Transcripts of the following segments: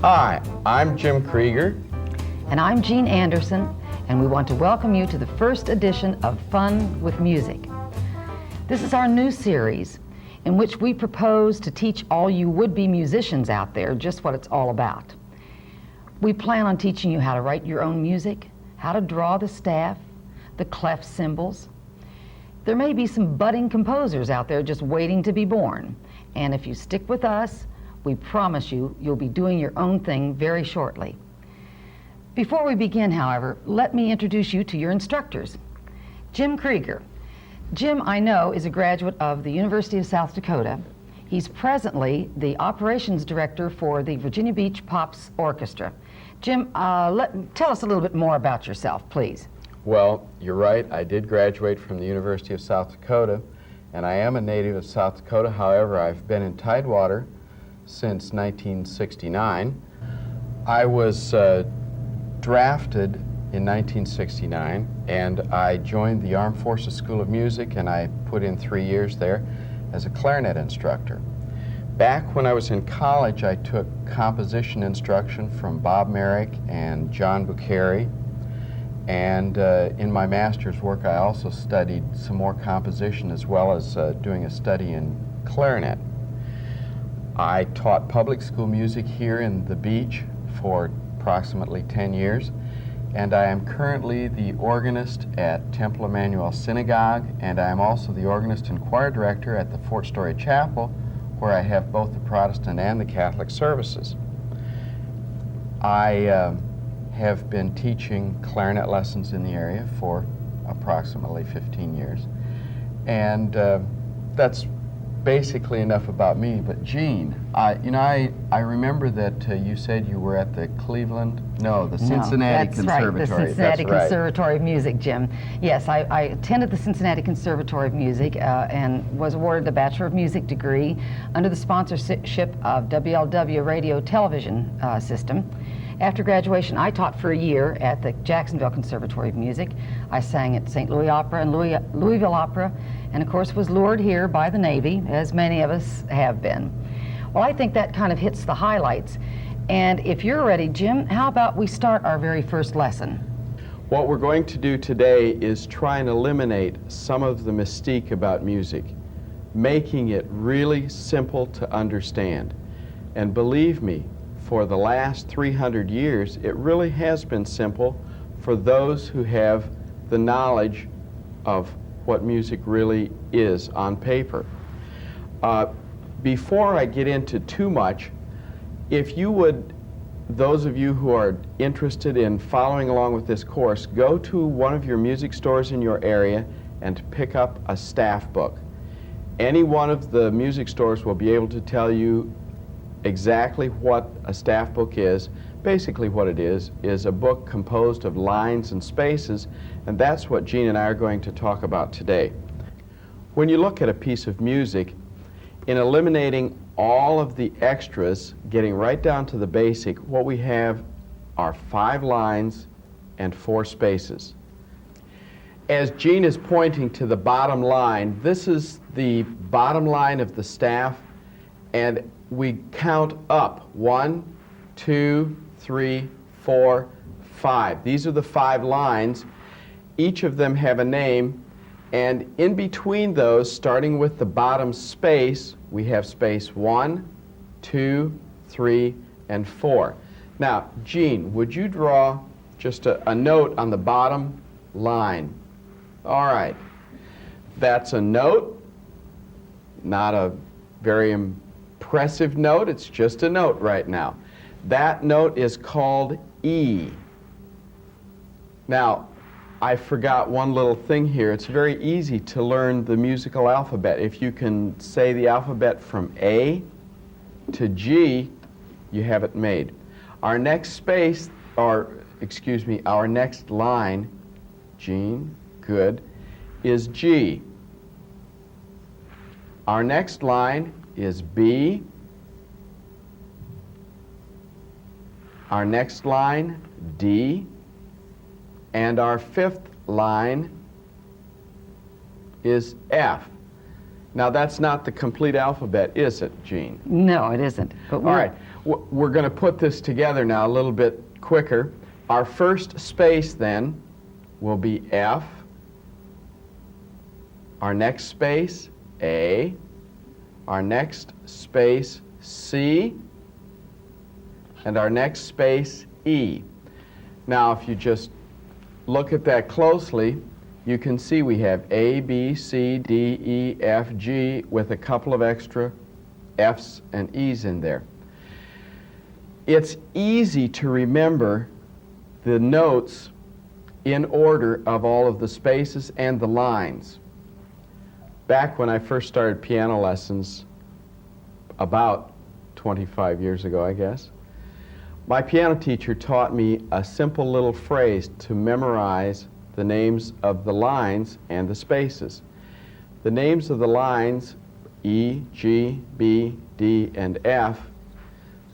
Hi, I'm Jim Krieger. And I'm Jean Anderson, and we want to welcome you to the first edition of Fun with Music. This is our new series in which we propose to teach all you would-be musicians out there just what it's all about. We plan on teaching you how to write your own music, how to draw the staff, the clef symbols. There may be some budding composers out there just waiting to be born, and if you stick with us, we promise you'll be doing your own thing very shortly. Before we begin, however, let me introduce you to your instructors. Jim Krieger. Jim, I know, is a graduate of the University of South Dakota. He's presently the operations director for the Virginia Beach Pops Orchestra. Jim, tell us a little bit more about yourself, please. Well, you're right, I did graduate from the University of South Dakota, and I am a native of South Dakota. However, I've been in Tidewater since 1969. I was drafted in 1969, and I joined the Armed Forces School of Music, and I put in 3 years there as a clarinet instructor. Back when I was in college, I took composition instruction from Bob Merrick and John Bucheri, and in my master's work I also studied some more composition as well as doing a study in clarinet. I taught public school music here in the Beach for approximately 10 years, and I am currently the organist at Temple Emmanuel Synagogue, and I am also the organist and choir director at the Fort Story Chapel, where I have both the Protestant and the Catholic services. I have been teaching clarinet lessons in the area for approximately 15 years, and that's basically enough about me. But Jean, I remember that you said you were at the Cincinnati Conservatory. Right, the Cincinnati Conservatory of Music, Jim. Yes, I attended the Cincinnati Conservatory of Music and was awarded a Bachelor of Music degree under the sponsorship of WLW Radio Television System. After graduation, I taught for a year at the Jacksonville Conservatory of Music. I sang at St. Louis Opera and Louisville Opera, and of course was lured here by the Navy, as many of us have been. Well, I think that kind of hits the highlights. And if you're ready, Jim, how about we start our very first lesson? What we're going to do today is try and eliminate some of the mystique about music, making it really simple to understand. And believe me, for the last 300 years, it really has been simple for those who have the knowledge of what music really is on paper. Before I get into too much, if you would, those of you who are interested in following along with this course, go to one of your music stores in your area and pick up a staff book. Any one of the music stores will be able to tell you exactly what a staff book is. Basically what it is a book composed of lines and spaces, and that's what Jean and I are going to talk about today. When you look at a piece of music, in eliminating all of the extras, getting right down to the basic, what we have are 5 lines and 4 spaces. As Jean is pointing to the bottom line, this is the bottom line of the staff, and we count up 1, 2, 3, 4, 5. These are the 5 lines. Each of them have a name, and in between those, starting with the bottom space, we have space 1, 2, 3, and 4. Now, Jean, would you draw just a note on the bottom line? All right. That's a note, not a very impressive note, it's just a note right now. That note is called E. Now, I forgot one little thing here. It's very easy to learn the musical alphabet. If you can say the alphabet from A to G, you have it made. Our next space, our next line, Jean, good, is G. Our next line is B. Our next line, D. And our 5th line is F. Now, that's not the complete alphabet, is it, Jean? No, it isn't. But all right. We're going to put this together now a little bit quicker. Our first space then will be F. Our next space, A. Our next space, C. And our next space, E. Now, if you just look at that closely, you can see we have A, B, C, D, E, F, G with a couple of extra F's and E's in there. It's easy to remember the notes in order of all of the spaces and the lines. Back when I first started piano lessons, about 25 years ago, I guess, my piano teacher taught me a simple little phrase to memorize the names of the lines and the spaces. The names of the lines, E, G, B, D, and F,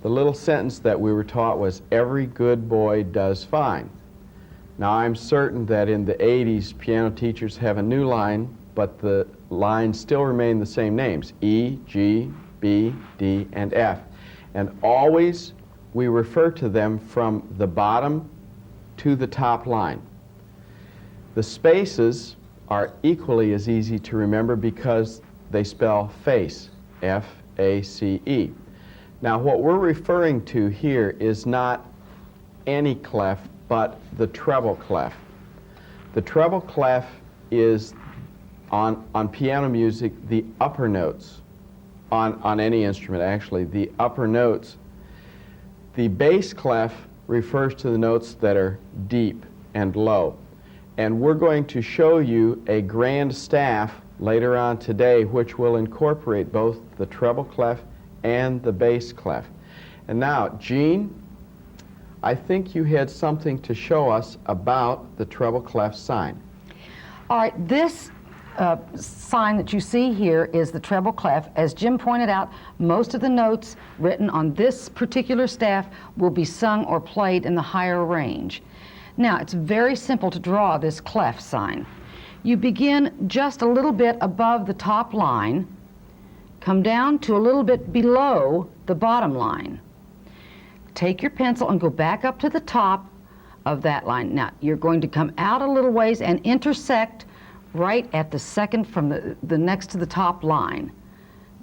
the little sentence that we were taught was, "Every good boy does fine." Now, I'm certain that in the 80s, piano teachers have a new line, but the lines still remain the same names, E, G, B, D, and F. And always we refer to them from the bottom to the top line. The spaces are equally as easy to remember because they spell face, F-A-C-E. Now, what we're referring to here is not any clef, but the treble clef. The treble clef is, on piano music, the upper notes. On any instrument, actually, the upper notes. The bass clef refers to the notes that are deep and low. And we're going to show you a grand staff later on today which will incorporate both the treble clef and the bass clef. And now, Gene, I think you had something to show us about the treble clef sign. All right, this sign that you see here is the treble clef. As Jim pointed out, most of the notes written on this particular staff will be sung or played in the higher range. Now, it's very simple to draw this clef sign. You begin just a little bit above the top line, come down to a little bit below the bottom line. Take your pencil and go back up to the top of that line. Now, you're going to come out a little ways and intersect right at the second from the next to the top line.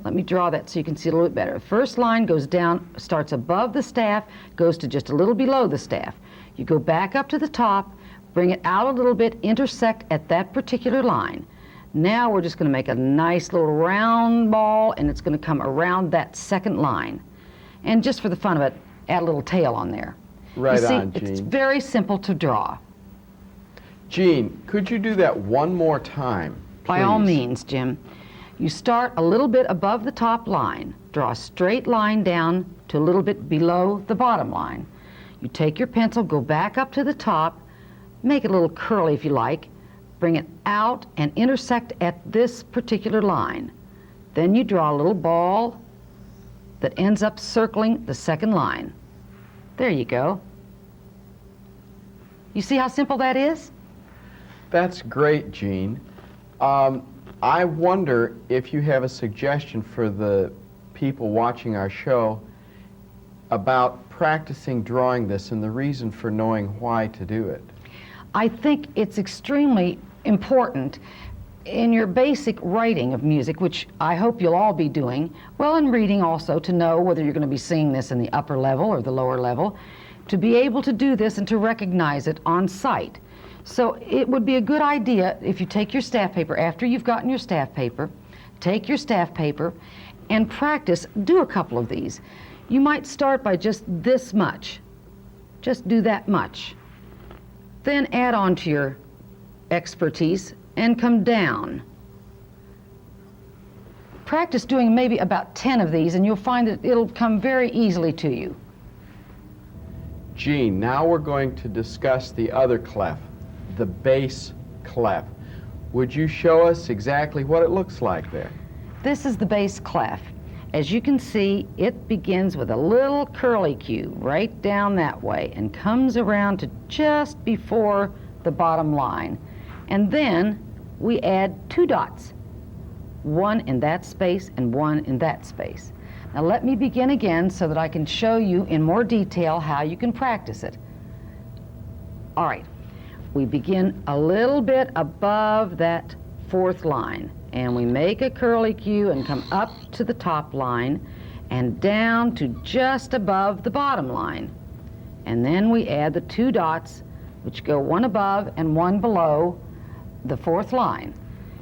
Let me draw that so you can see a little bit better. The first line goes down, starts above the staff, goes to just a little below the staff. You go back up to the top, bring it out a little bit, intersect at that particular line. Now we're just going to make a nice little round ball, and it's going to come around that second line. And just for the fun of it, add a little tail on there. Right you see, on, Gene. it's very simple to draw. Gene, could you do that one more time, please? By all means, Jim. You start a little bit above the top line, draw a straight line down to a little bit below the bottom line. You take your pencil, go back up to the top, make it a little curly if you like, bring it out and intersect at this particular line. Then you draw a little ball that ends up circling the second line. There you go. You see how simple that is? That's great, Gene. I wonder if you have a suggestion for the people watching our show about practicing drawing this and the reason for knowing why to do it. I think it's extremely important in your basic writing of music, which I hope you'll all be doing, well, in reading also, to know whether you're going to be singing this in the upper level or the lower level, to be able to do this and to recognize it on sight. So it would be a good idea if you take your staff paper, after you've gotten your staff paper, take your staff paper and practice, do a couple of these. You might start by just this much. Just do that much. Then add on to your expertise and come down. Practice doing maybe about 10 of these and you'll find that it'll come very easily to you. Gene, now we're going to discuss the other clef, the bass clef. Would you show us exactly what it looks like there? This is the bass clef. As you can see, it begins with a little curlicue right down that way and comes around to just before the bottom line. And then we add 2 dots, one in that space and one in that space. Now let me begin again so that I can show you in more detail how you can practice it. All right, we begin a little bit above that fourth line, and we make a curlicue and come up to the top line and down to just above the bottom line. And then we add the 2 dots, which go one above and one below the fourth line.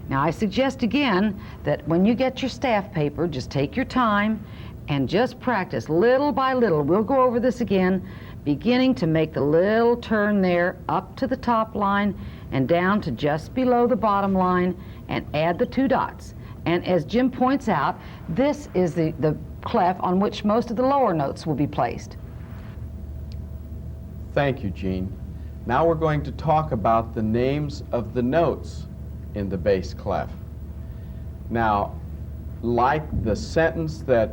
Now I suggest again that when you get your staff paper, just take your time and just practice little by little. We'll go over this again, beginning to make the little turn there up to the top line and down to just below the bottom line, and add the 2 dots. And as Jim points out, this is the clef on which most of the lower notes will be placed. Thank you, Jean. Now we're going to talk about the names of the notes in the bass clef. Now, like the sentence that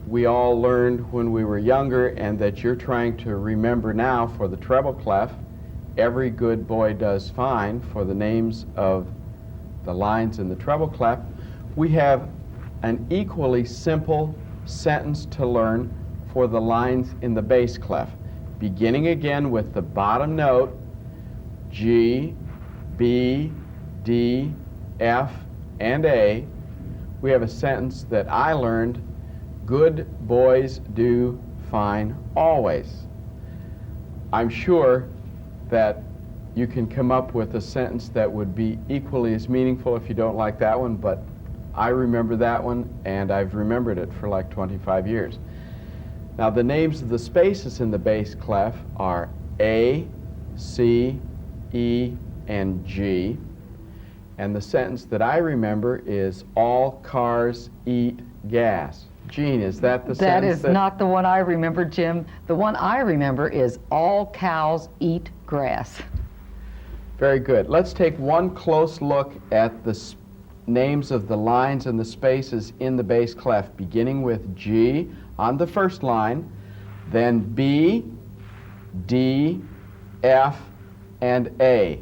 we all learned when we were younger and that you're trying to remember now for the treble clef, every good boy does fine, for the names of the lines in the treble clef, we have an equally simple sentence to learn for the lines in the bass clef. Beginning again with the bottom note, G, B, D, F, and A, we have a sentence that I learned: good boys do fine always. I'm sure that you can come up with a sentence that would be equally as meaningful if you don't like that one, but I remember that one, and I've remembered it for like 25 years. Now, the names of the spaces in the bass clef are A, C, E, and G. And the sentence that I remember is, all cars eat gas. Jean, is that the sentence? That is not the one I remember, Jim. The one I remember is, all cows eat grass. Very good. Let's take one close look at the names of the lines and the spaces in the bass clef, beginning with G on the first line, then B, D, F, and A.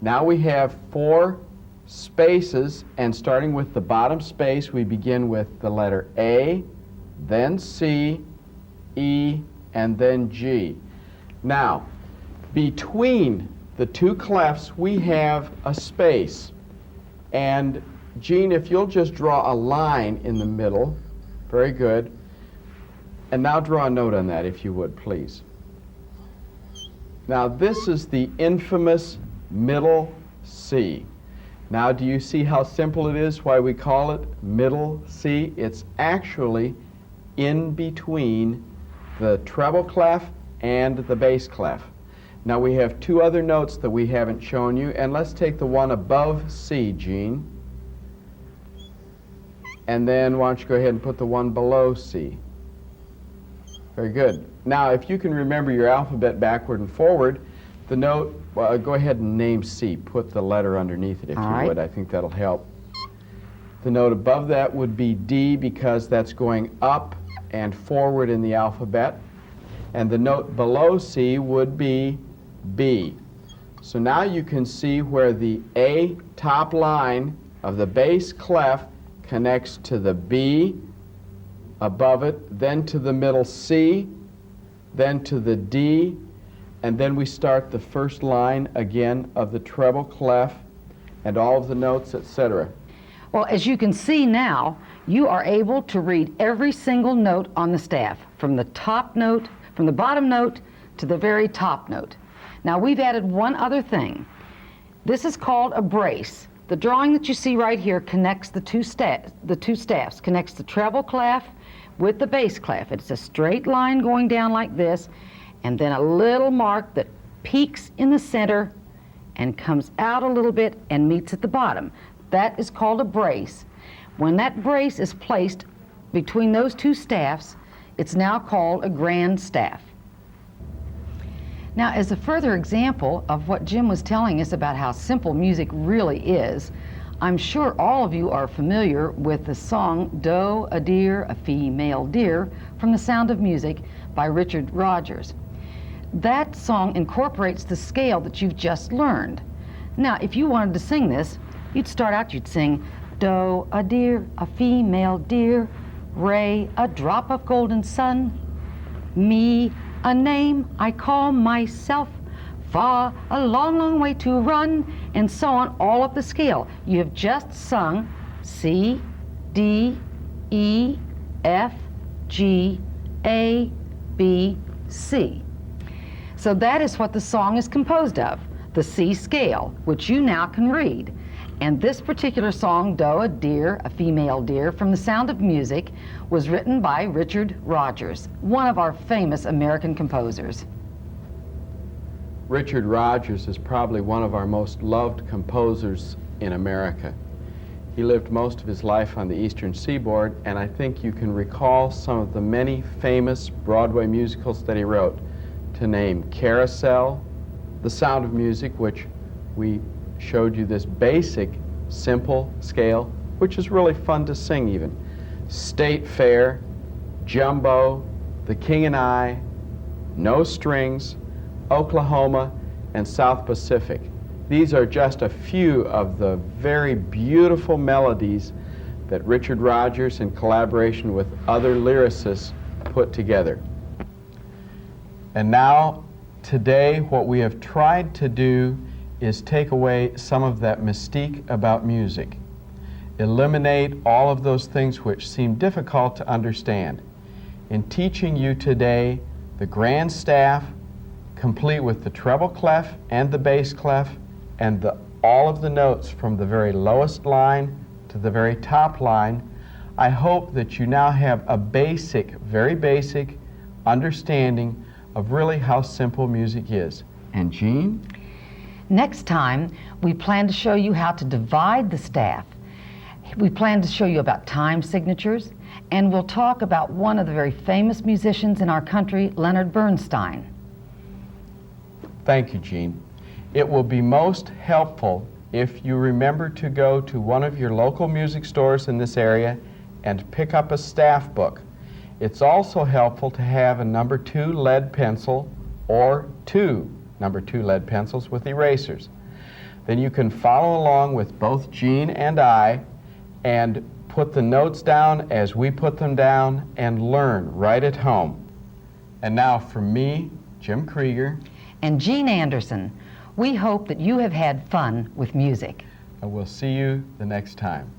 Now we have 4 spaces, and starting with the bottom space, we begin with the letter A, then C, E, and then G. Now, between the 2 clefs, we have a space. And Jean, if you'll just draw a line in the middle, very good. And now draw a note on that, if you would, please. Now, this is the infamous middle C. Now, do you see how simple it is, why we call it middle C? It's actually in between the treble clef and the bass clef. Now, we have 2 other notes that we haven't shown you, and let's take the one above C, Jean. And then why don't you go ahead and put the one below C. Very good. Now, if you can remember your alphabet backward and forward, the note, well, go ahead and name C. Put the letter underneath it, if you would. I think that'll help. The note above that would be D, because that's going up and forward in the alphabet. And the note below C would be B. So now you can see where the A top line of the bass clef connects to the B above it, then to the middle C, then to the D, and then we start the first line again of the treble clef and all of the notes, etc. Well, as you can see now, you are able to read every single note on the staff, from the top note, from the bottom note to the very top note. Now, we've added one other thing. This is called a brace. The drawing that you see right here connects the two staffs, connects the treble clef with the bass clef. It's a straight line going down like this, and then a little mark that peaks in the center and comes out a little bit and meets at the bottom. That is called a brace. When that brace is placed between those 2 staffs, it's now called a grand staff. Now, as a further example of what Jim was telling us about how simple music really is, I'm sure all of you are familiar with the song Doe, a Deer, a Female Deer from The Sound of Music by Richard Rodgers. That song incorporates the scale that you've just learned. Now, if you wanted to sing this, you'd start out, you'd sing Doe, a deer, a female deer, ray, a drop of golden sun. Me, a name I call myself. Far, a long, long way to run, and so on, all up the scale. You have just sung C, D, E, F, G, A, B, C. So that is what the song is composed of, the C scale, which you now can read. And this particular song, Doe, a deer, a female deer, from The Sound of Music, was written by Richard Rodgers, one of our famous American composers. Richard Rodgers is probably one of our most loved composers in America. He lived most of his life on the Eastern Seaboard, and I think you can recall some of the many famous Broadway musicals that he wrote, to name Carousel, The Sound of Music, which we showed you this basic, simple scale, which is really fun to sing even, State Fair, Jumbo, The King and I, No Strings, Oklahoma, and South Pacific. These are just a few of the very beautiful melodies that Richard Rodgers, in collaboration with other lyricists, put together. And now, today, what we have tried to do is take away some of that mystique about music. Eliminate all of those things which seem difficult to understand. In teaching you today the grand staff, complete with the treble clef and the bass clef, and all of the notes from the very lowest line to the very top line, I hope that you now have a basic, very basic understanding of really how simple music is. And Jean? Next time, we plan to show you how to divide the staff. We plan to show you about time signatures, and we'll talk about one of the very famous musicians in our country, Leonard Bernstein. Thank you, Jean. It will be most helpful if you remember to go to one of your local music stores in this area and pick up a staff book. It's also helpful to have a number 2 lead pencil or 2 number 2 lead pencils with erasers. Then you can follow along with both Jean and I and put the notes down as we put them down and learn right at home. And now from me, Jim Krieger, and Jean Anderson, we hope that you have had fun with music. and we'll see you the next time.